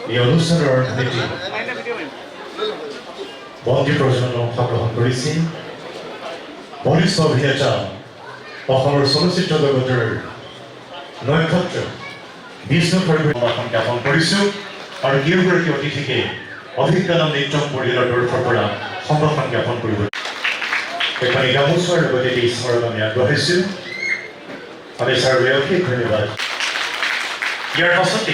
এই অনুষ্ঠানৰ অৰ্থনীতি বন্দী প্ৰজন্ম অংশগ্ৰহণ কৰিছিল বলিষ্ঠ অভিনেতা অসমৰ চলচ্চিত্ৰ জগতৰ নক্ষত্ৰ বিষ্ণু পৰিৱেশন জ্ঞাপন কৰিছোঁ আৰু কেইগৰাকী অতিথিকে অভিজ্ঞানম নিত্যম পৰিয়ালৰ তৰফৰ পৰা সম্ভাষণ জ্ঞাপন কৰিব এখন গামোচাৰ লগতে এই স্মৰণ আমি আগবঢ়াইছোঁ আমি ছাৰলৈ অশেষ ধন্যবাদ ইয়াৰ পাছতে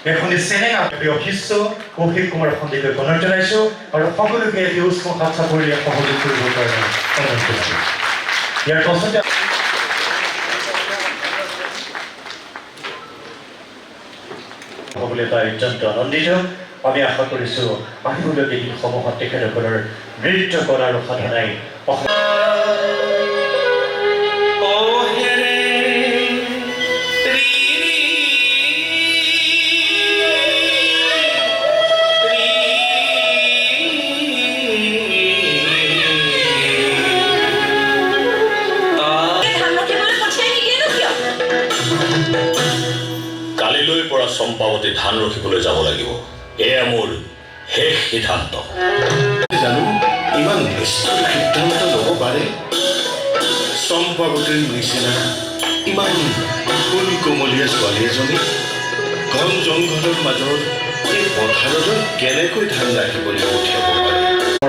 এখন চেনেঙা অশিষ্ট কৌশিক কুমাৰ সন্দিকৈ পুনৰ জনাইছোঁ আৰু সকলোকে এই উষ্ম হাত চাপৰিৰে সহযোগ কৰিবৰ কাৰণে অনুৰোধ জনাইছোঁ ইয়াৰ পাছতে হ'বলৈ পাই অত্যন্ত আনন্দিত আমি আশা কৰিছোঁ আহিবলগীয়া দিনসমূহত তেখেতসকলৰ নৃত্য কলা আৰু সাধনাই কালিলৈ পৰা চম্পাৱতী ধান ৰখিবলৈ যাব লাগিব এয়া মোৰ শেষ সিদ্ধান্ত জানো ইমান নিষ্ঠুৰ সিদ্ধান্ত ল'ব পাৰে চম্পাৱতীৰ নিচিনা ইমান ফুল কোমলীয়া ছোৱালী এজনী ঘন জংঘলৰ মাজত এই পথাৰলৈ কেনেকৈ ধান ৰাখিবলৈ পঠিয়াব পাৰে